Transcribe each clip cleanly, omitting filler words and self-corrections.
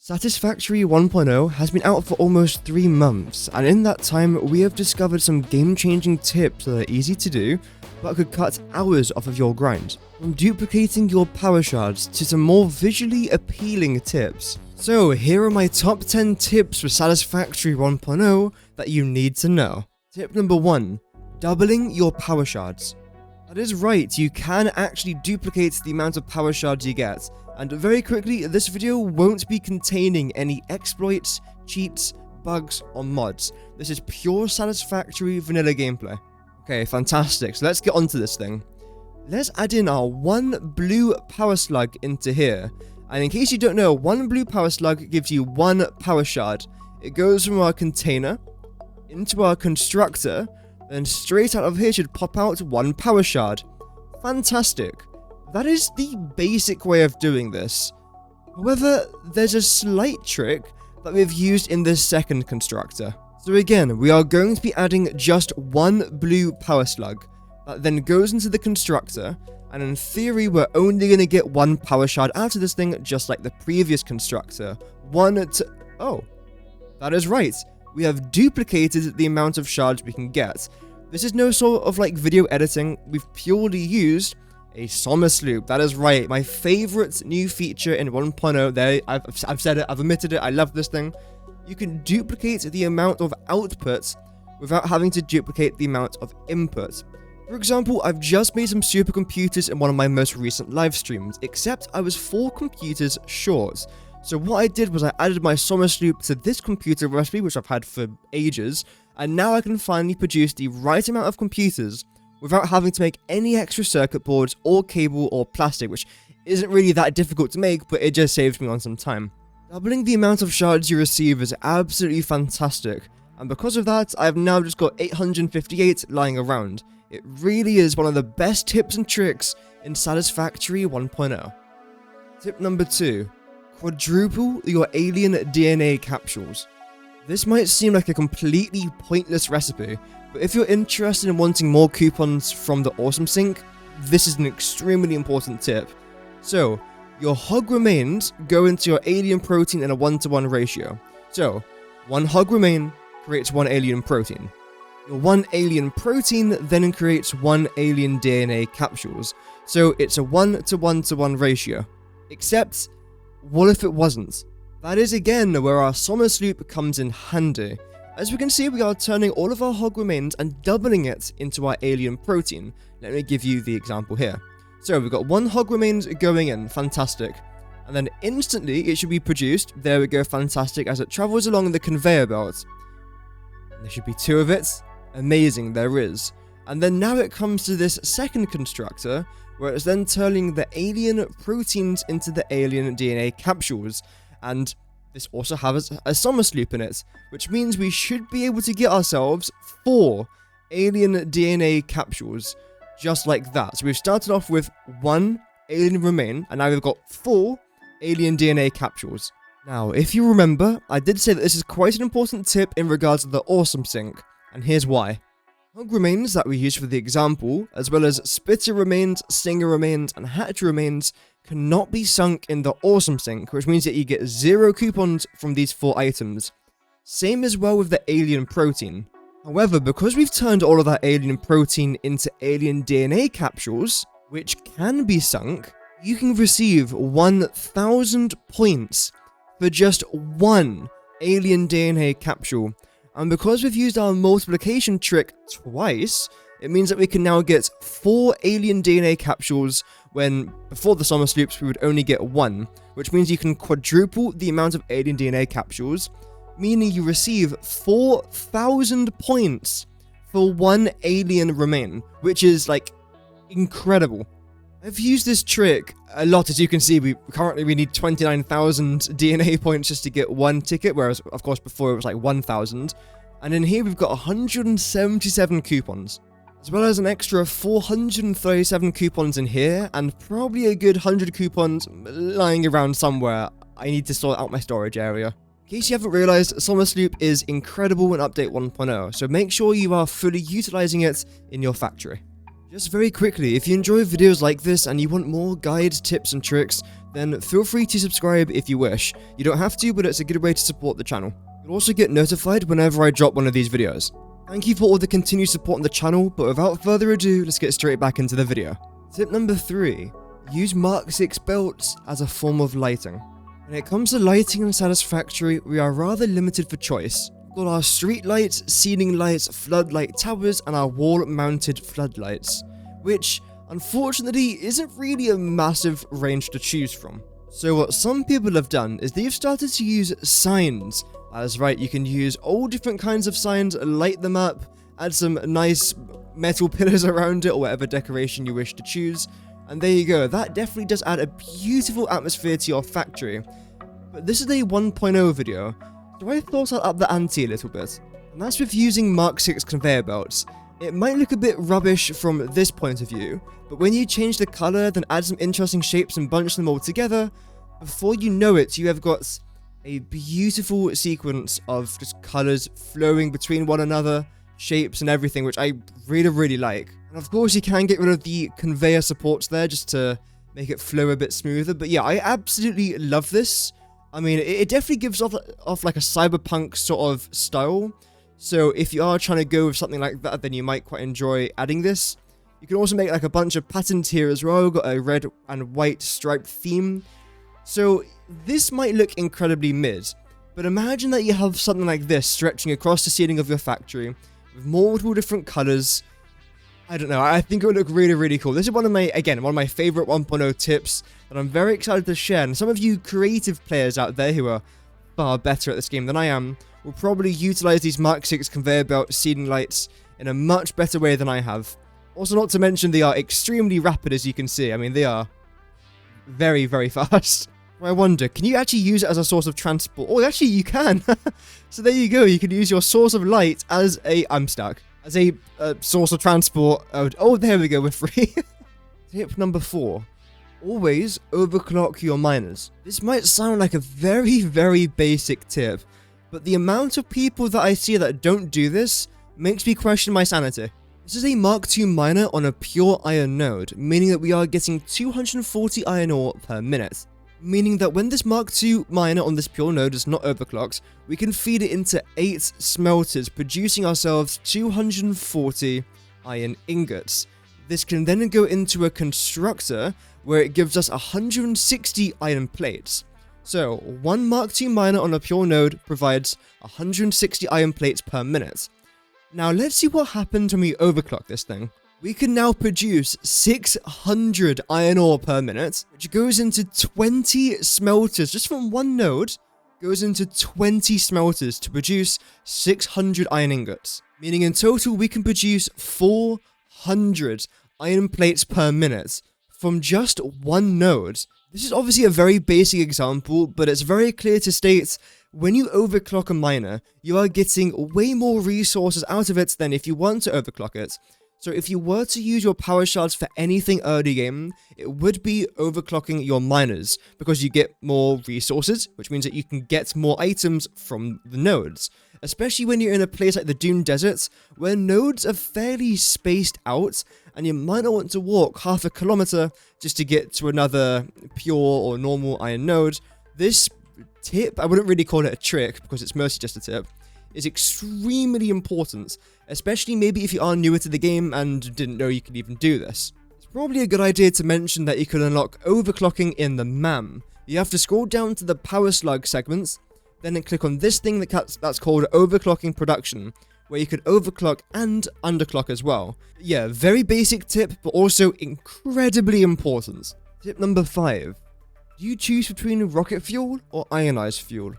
Satisfactory 1.0 has been out for almost 3 months, and in that time we have discovered some game-changing tips that are easy to do, but could cut hours off of your grind. From duplicating your power shards to some more visually appealing tips. So here are my top 10 tips for Satisfactory 1.0 that you need to know. Tip number 1. Doubling your power shards. That is right, you can actually duplicate the amount of power shards you get. And very quickly, this video won't be containing any exploits, cheats, bugs, or mods. This is pure Satisfactory vanilla gameplay. Okay, fantastic. So let's get onto this thing. Let's add in our 1 blue power slug into here. And in case you don't know, 1 blue power slug gives you 1 power shard. It goes from our container into our constructor, then straight out of here should pop out 1 power shard. Fantastic. That is the basic way of doing this. However, there's a slight trick that we've used in this second constructor. So again, we are going to be adding just 1 blue power slug that then goes into the constructor, and in theory we're only going to get 1 power shard out of this thing, just like the previous constructor. Oh, that is right. We have duplicated the amount of shards we can get. This is no sort of like video editing, we've purely used a Somer's loop. That is right, my favorite new feature in 1.0. There, I've said it, I've admitted it, I love this thing. You can duplicate the amount of output without having to duplicate the amount of input. For example, I've just made some supercomputers in one of my most recent live streams, except I was 4 computers short. So what I did was I added my Somer's loop to this computer recipe, which I've had for ages, and now I can finally produce the right amount of computers without having to make any extra circuit boards or cable or plastic, which isn't really that difficult to make, but it just saves me on some time. Doubling the amount of shards you receive is absolutely fantastic, and because of that, I've now just got 858 lying around. It really is one of the best tips and tricks in Satisfactory 1.0. Tip number 2. Quadruple your alien DNA capsules. This might seem like a completely pointless recipe, but if you're interested in wanting more coupons from the Awesome Sync, this is an extremely important tip. So, your hog remains go into your alien protein in a 1-to-1 ratio. So, 1 hog remain creates 1 alien protein. Your 1 alien protein then creates 1 alien DNA capsules. So, it's a 1-to-1-to-1 ratio. Except, what if it wasn't? That is again where our Somer's loop comes in handy. As we can see, we are turning all of our hog remains and doubling it into our alien protein. Let me give you the example here. So we've got 1 hog remains going in, fantastic. And then instantly it should be produced, there we go, fantastic, as it travels along the conveyor belt. There should be 2 of it, amazing, there is. And then now it comes to this second constructor, where it's then turning the alien proteins into the alien DNA capsules. And this also has a Somer's loop in it, which means we should be able to get ourselves 4 alien DNA capsules, just like that. So we've started off with 1 alien remain, and now we've got 4 alien DNA capsules. Now, if you remember, I did say that this is quite an important tip in regards to the Awesome Sync, and here's why. Hog remains that we use for the example, as well as spitter remains, stinger remains, and hatch remains, cannot be sunk in the Awesome Sync, which means that you get 0 coupons from these 4 items. Same as well with the alien protein. However, because we've turned all of that alien protein into alien DNA capsules, which can be sunk, you can receive 1,000 points for just 1 alien DNA capsule. And because we've used our multiplication trick twice, it means that we can now get 4 alien DNA capsules when before the Somer's loops we would only get 1, which means you can quadruple the amount of alien DNA capsules, meaning you receive 4,000 points for 1 alien remain, which is like incredible. I've used this trick a lot. As you can see, we need 29,000 DNA points just to get 1 ticket, whereas of course before it was like 1,000. And in here we've got 177 coupons, as well as an extra 437 coupons in here, and probably a good 100 coupons lying around somewhere. I need to sort out my storage area. In case you haven't realized, Somer's loop is incredible in Update 1.0, so make sure you are fully utilizing it in your factory. Just very quickly, if you enjoy videos like this and you want more guides, tips and tricks, then feel free to subscribe if you wish. You don't have to, but it's a good way to support the channel. You'll also get notified whenever I drop one of these videos. Thank you for all the continued support on the channel, but without further ado, let's get straight back into the video. Tip number 3. Use Mark 6 belts as a form of lighting. When it comes to lighting in Satisfactory, we are rather limited for choice. We've got our street lights, ceiling lights, floodlight towers, and our wall-mounted floodlights, which, unfortunately, isn't really a massive range to choose from. So what some people have done is they've started to use signs. That's right, you can use all different kinds of signs, light them up, add some nice metal pillars around it or whatever decoration you wish to choose, and there you go. That definitely does add a beautiful atmosphere to your factory. But this is a 1.0 video, so I thought I'd up the ante a little bit, and that's with using Mark 6 conveyor belts. It might look a bit rubbish from this point of view, but when you change the colour, then add some interesting shapes and bunch them all together, before you know it, you have got a beautiful sequence of just colours flowing between one another, shapes and everything, which I really like. And of course you can get rid of the conveyor supports there just to make it flow a bit smoother, but yeah, I absolutely love this. I mean, it definitely gives off like a cyberpunk sort of style, so if you are trying to go with something like that, then you might quite enjoy adding this. You can also make like a bunch of patterns here as well. Got a red and white striped theme. So this might look incredibly mid, but imagine that you have something like this stretching across the ceiling of your factory with multiple different colors. I don't know, I think it would look really cool. This is one of my favorite 1.0 tips that I'm very excited to share, and some of you creative players out there who are far better at this game than I am will probably utilize these Mark 6 conveyor belt ceiling lights in a much better way than I have. Also, not to mention they are extremely rapid, as you can see. I mean, they are very fast. I wonder, can you actually use it as a source of transport? Oh, actually you can. So there you go, you can use your source of light as a... I'm stuck. As a source of transport. Oh, there we go, we're free. Tip number 4. Always overclock your miners. This might sound like a very basic tip, but the amount of people that I see that don't do this makes me question my sanity. This is a Mark II miner on a pure iron node, meaning that we are getting 240 iron ore per minute. Meaning that when this Mark II miner on this pure node is not overclocked, we can feed it into 8 smelters, producing ourselves 240 iron ingots. This can then go into a constructor, where it gives us 160 iron plates. So, one Mark II miner on a pure node provides 160 iron plates per minute. Now let's see what happens when we overclock this thing. We can now produce 600 iron ore per minute, which goes into 20 smelters. Just from one node, goes into 20 smelters to produce 600 iron ingots. Meaning in total, we can produce 400 iron plates per minute from just one node. This is obviously a very basic example, but it's very clear to state when you overclock a miner, you are getting way more resources out of it than if you want to overclock it. So if you were to use your power shards for anything early game, it would be overclocking your miners, because you get more resources, which means that you can get more items from the nodes. Especially when you're in a place like the Dune Desert, where nodes are fairly spaced out, and you might not want to walk half a kilometer just to get to another pure or normal iron node. This tip, I wouldn't really call it a trick, because it's mostly just a tip, is extremely important, especially maybe if you are newer to the game and didn't know you could even do this. It's probably a good idea to mention that you can unlock overclocking in the MAM. You have to scroll down to the power slug segments, then click on this thing that's called overclocking production, where you can overclock and underclock as well. Yeah, very basic tip, but also incredibly important. Tip number 5. Do you choose between rocket fuel or ionized fuel?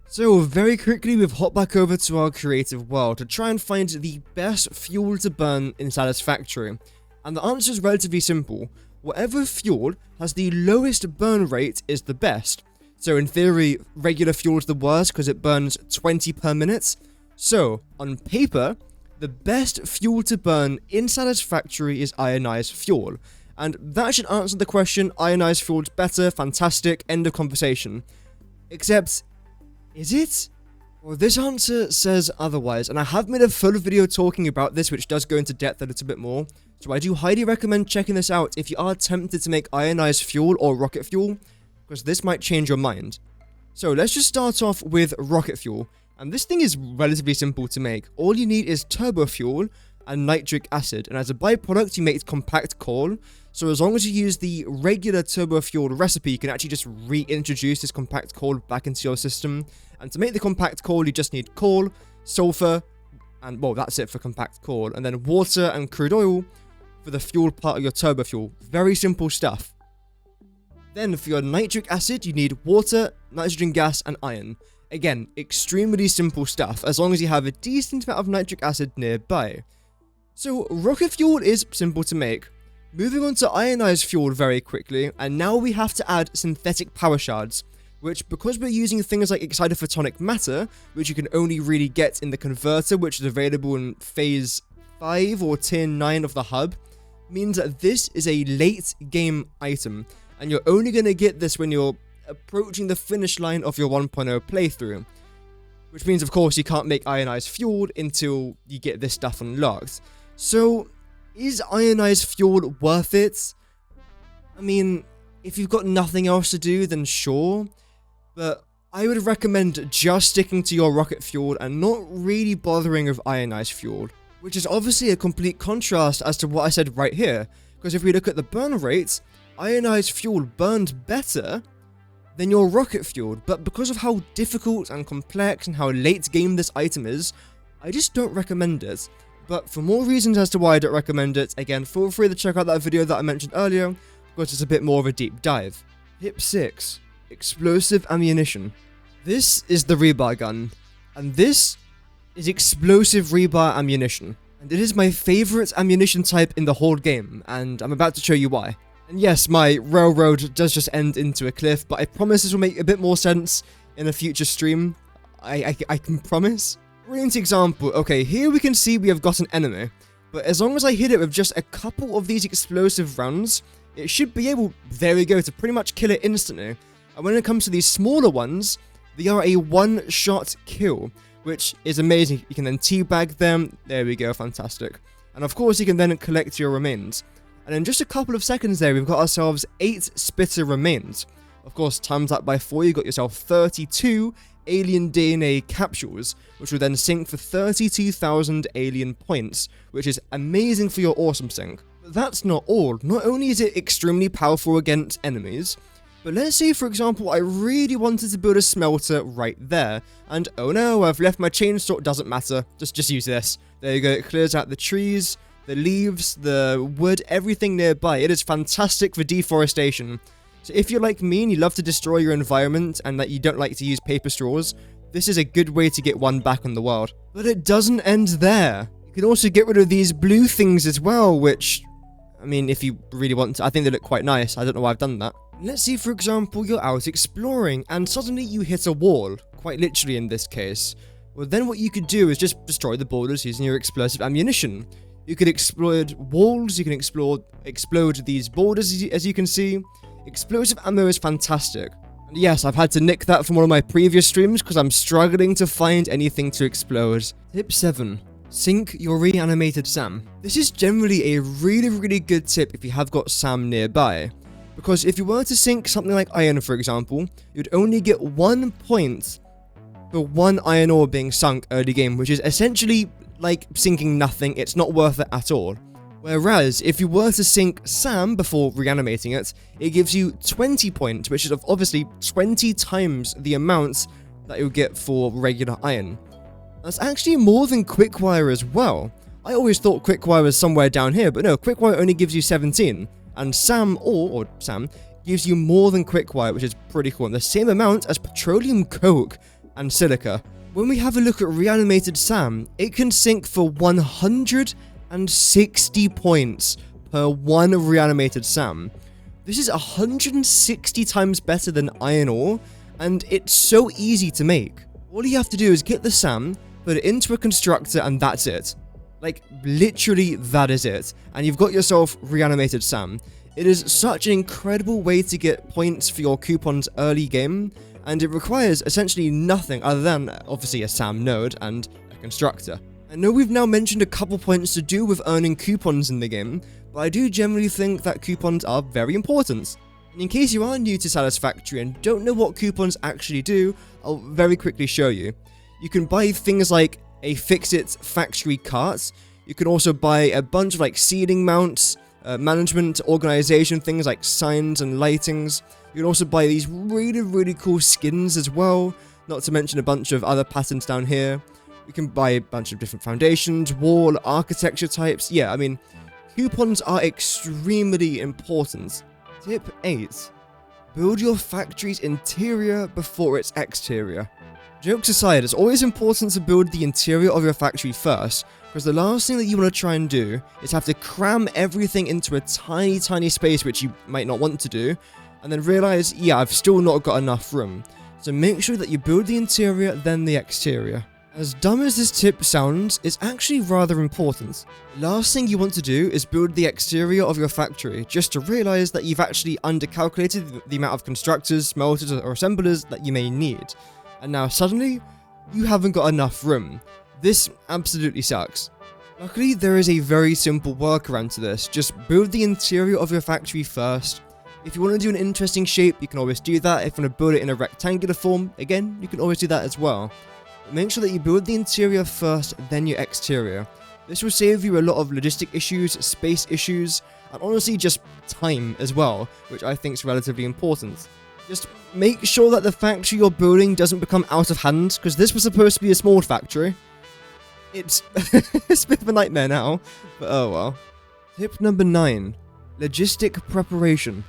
So very quickly we've hopped back over to our creative world to try and find the best fuel to burn in Satisfactory. And the answer is relatively simple. Whatever fuel has the lowest burn rate is the best. So in theory, regular fuel is the worst because it burns 20 per minute. So, on paper, the best fuel to burn in Satisfactory is ionized fuel. And that should answer the question, ionized fuel's better, fantastic, end of conversation. Except, is it? Well, this answer says otherwise, and I have made a full video talking about this which does go into depth a little bit more, so I do highly recommend checking this out if you are tempted to make ionized fuel or rocket fuel. because this might change your mind. So let's just start off with rocket fuel, and this thing is relatively simple to make. All you need is turbo fuel and nitric acid, and as a byproduct you make compact coal. So as long as you use the regular turbo fuel recipe, you can actually just reintroduce this compact coal back into your system. And to make the compact coal, you just need coal, sulfur, and well, that's it for compact coal, and then water and crude oil for the fuel part of your turbo fuel. Very simple stuff. Then for your nitric acid, you need water, nitrogen gas, and iron. Again, extremely simple stuff, as long as you have a decent amount of nitric acid nearby. So rocket fuel is simple to make. Moving on to ionized fuel very quickly, and now we have to add synthetic power shards, which, because we're using things like excited photonic matter, which you can only really get in the converter, which is available in phase 5 or tier 9 of the hub, means that this is a late game item, and you're only going to get this when you're approaching the finish line of your 1.0 playthrough. Which means, of course, you can't make ionized fuel until you get this stuff unlocked. So, is ionized fuel worth it? I mean, if you've got nothing else to do, then sure. But I would recommend just sticking to your rocket fuel and not really bothering with ionized fuel. Which is obviously a complete contrast as to what I said right here. Because if we look at the burn rates, ionized fuel burned better than your rocket fuel. But because of how difficult and complex and how late game this item is, I just don't recommend it. But for more reasons as to why I don't recommend it, again, feel free to check out that video that I mentioned earlier, because it's a bit more of a deep dive. Tip 6. Explosive ammunition. This is the rebar gun, and this is explosive rebar ammunition. And it is my favorite ammunition type in the whole game, and I'm about to show you why. And yes, my railroad does just end into a cliff, but I promise this will make a bit more sense in a future stream. I can promise. Brilliant example. Okay, here we can see we have got an enemy, but as long as I hit it with just a couple of these explosive rounds, it should be able, there we go, to pretty much kill it instantly. And when it comes to these smaller ones, they are a one-shot kill, which is amazing. You can then teabag them. There we go, fantastic. And of course, you can then collect your remains. And in just a couple of seconds there, we've got ourselves 8 spitter remains. Of course, times that by 4, you got yourself 32 alien DNA capsules, which will then sync for 32,000 alien points, which is amazing for your awesome sync. But that's not all. Not only is it extremely powerful against enemies, but let's say, for example, I really wanted to build a smelter right there, and oh no, I've left my chainsaw. Doesn't matter, just use this. There you go, it clears out the trees, the leaves, the wood, everything nearby. It is fantastic for deforestation. So if you're like me and you love to destroy your environment and that you don't like to use paper straws, this is a good way to get one back on the world. But it doesn't end there. You can also get rid of these blue things as well, which, I mean, if you really want to, I think they look quite nice. I don't know why I've done that. Let's say, for example, you're out exploring and suddenly you hit a wall, quite literally in this case. Well, then what you could do is just destroy the borders using your explosive ammunition. You could explode walls, you can explode these borders, as you can see. Explosive ammo is fantastic. And yes, I've had to nick that from one of my previous streams because I'm struggling to find anything to explode. Tip 7. Sync your reanimated SAM. This is generally a really good tip if you have got SAM nearby. Because if you were to sync something like iron, for example, you'd only get 1 point for 1 iron ore being sunk early game, which is essentially like sinking nothing. It's not worth it at all. Whereas, if you were to sync SAM before reanimating it, it gives you 20 points, which is obviously 20 times the amount that you'll get for regular iron. That's actually more than Quickwire as well. I always thought Quickwire was somewhere down here, but no, Quickwire only gives you 17. And SAM, or SAM, gives you more than Quickwire, which is pretty cool, and the same amount as petroleum coke and silica. When we have a look at reanimated SAM, it can sync for 160 points per 1 reanimated SAM. This is 160 times better than iron ore, and it's so easy to make. All you have to do is get the SAM, put it into a constructor, and that's it. Like, literally, that is it. And you've got yourself reanimated SAM. It is such an incredible way to get points for your coupons early game, and it requires essentially nothing other than, obviously, a SAM node and a constructor. I know we've now mentioned a couple points to do with earning coupons in the game, but I do generally think that coupons are very important. And in case you are new to Satisfactory and don't know what coupons actually do, I'll very quickly show you. You can buy things like a Fix-It factory cart. You can also buy a bunch of like seating mounts, management, organization, things like signs and lightings. You can also buy these really cool skins as well, not to mention a bunch of other patterns down here. You can buy a bunch of different foundations, wall, architecture types. Yeah, I mean, coupons are extremely important. Tip 8. Build your factory's interior before its exterior. Jokes aside, it's always important to build the interior of your factory first, because the last thing that you want to try and do is have to cram everything into a tiny space which you might not want to do, and then realize, yeah, I've still not got enough room. So make sure that you build the interior, then the exterior. As dumb as this tip sounds, it's actually rather important. The last thing you want to do is build the exterior of your factory, just to realize that you've actually undercalculated the amount of constructors, smelters, or assemblers that you may need. And now suddenly, you haven't got enough room. This absolutely sucks. Luckily, there is a very simple workaround to this. Just build the interior of your factory first. If you want to do an interesting shape, you can always do that. If you want to build it in a rectangular form, again, you can always do that as well. But make sure that you build the interior first, then your exterior. This will save you a lot of logistic issues, space issues, and honestly just time as well, which I think is relatively important. Just make sure that the factory you're building doesn't become out of hand, because this was supposed to be a small factory. It's a bit of a nightmare now, but oh well. Tip number 9. Logistic preparation.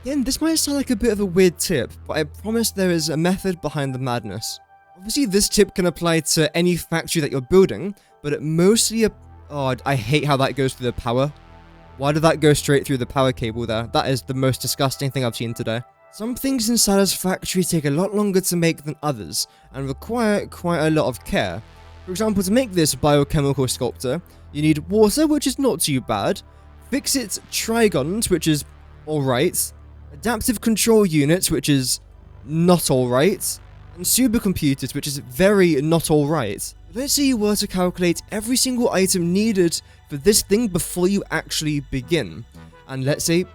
Again, this might sound like a bit of a weird tip, but I promise there is a method behind the madness. Obviously, this tip can apply to any factory that you're building, but it mostly... Oh, I hate how that goes through the power. Why did that go straight through the power cable there? That is the most disgusting thing I've seen today. Some things in Satisfactory take a lot longer to make than others, and require quite a lot of care. For example, to make this biochemical sculptor, you need water, which is not too bad, Fix-It trigons, which is alright, adaptive control units, which is not alright, and supercomputers, which is very not alright. Let's say you were to calculate every single item needed for this thing before you actually begin. And let's say,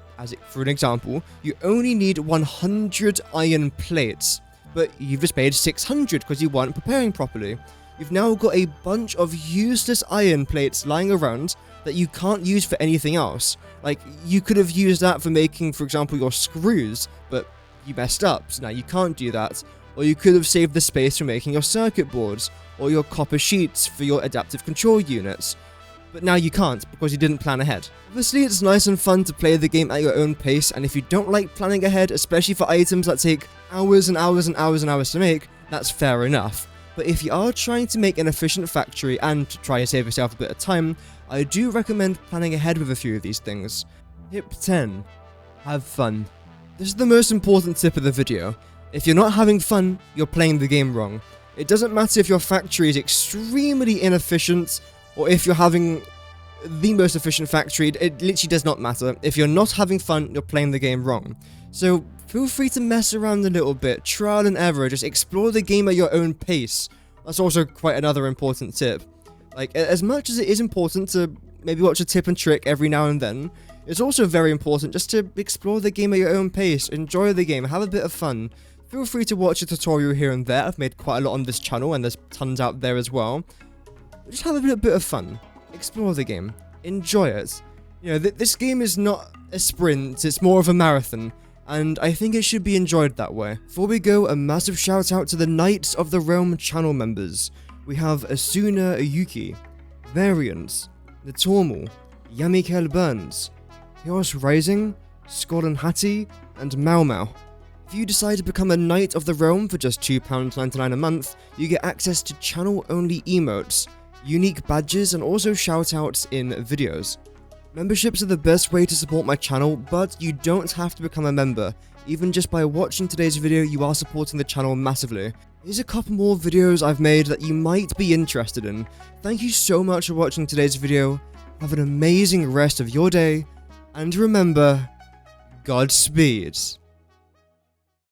for an example, you only need 100 iron plates, but you've just paid 600 because you weren't preparing properly. You've now got a bunch of useless iron plates lying around that you can't use for anything else. Like, you could have used that for making, for example, your screws, but you messed up, so now you can't do that. Or you could have saved the space for making your circuit boards, or your copper sheets for your adaptive control units. But now you can't, because you didn't plan ahead. Obviously, it's nice and fun to play the game at your own pace, and if you don't like planning ahead, especially for items that take hours and hours and hours and hours to make, that's fair enough. But if you are trying to make an efficient factory and to try to save yourself a bit of time, I do recommend planning ahead with a few of these things. Tip 10. Have fun. This is the most important tip of the video. If you're not having fun, you're playing the game wrong. It doesn't matter if your factory is extremely inefficient, or if you're having the most efficient factory, it literally does not matter. If you're not having fun, you're playing the game wrong. So feel free to mess around a little bit, trial and error, just explore the game at your own pace. That's also quite another important tip. Like, as much as it is important to maybe watch a tip and trick every now and then, it's also very important just to explore the game at your own pace, enjoy the game, have a bit of fun. Feel free to watch a tutorial here and there. I've made quite a lot on this channel, and there's tons out there as well. Just have a little bit of fun. Explore the game. Enjoy it. You know, this game is not a sprint, it's more of a marathon, and I think it should be enjoyed that way. Before we go, a massive shout out to the Knights of the Realm channel members. We have Asuna Yuki, Variance, Natormal, Yamikel Burns, Chaos Rising, Scotland Hattie, and Mau Mau. If you decide to become a Knight of the Realm for just £2.99 a month, you get access to channel-only emotes, unique badges, and also shoutouts in videos. Memberships are the best way to support my channel, but you don't have to become a member. Even just by watching today's video, you are supporting the channel massively. Here's a couple more videos I've made that you might be interested in. Thank you so much for watching today's video. Have an amazing rest of your day, and remember, Godspeed.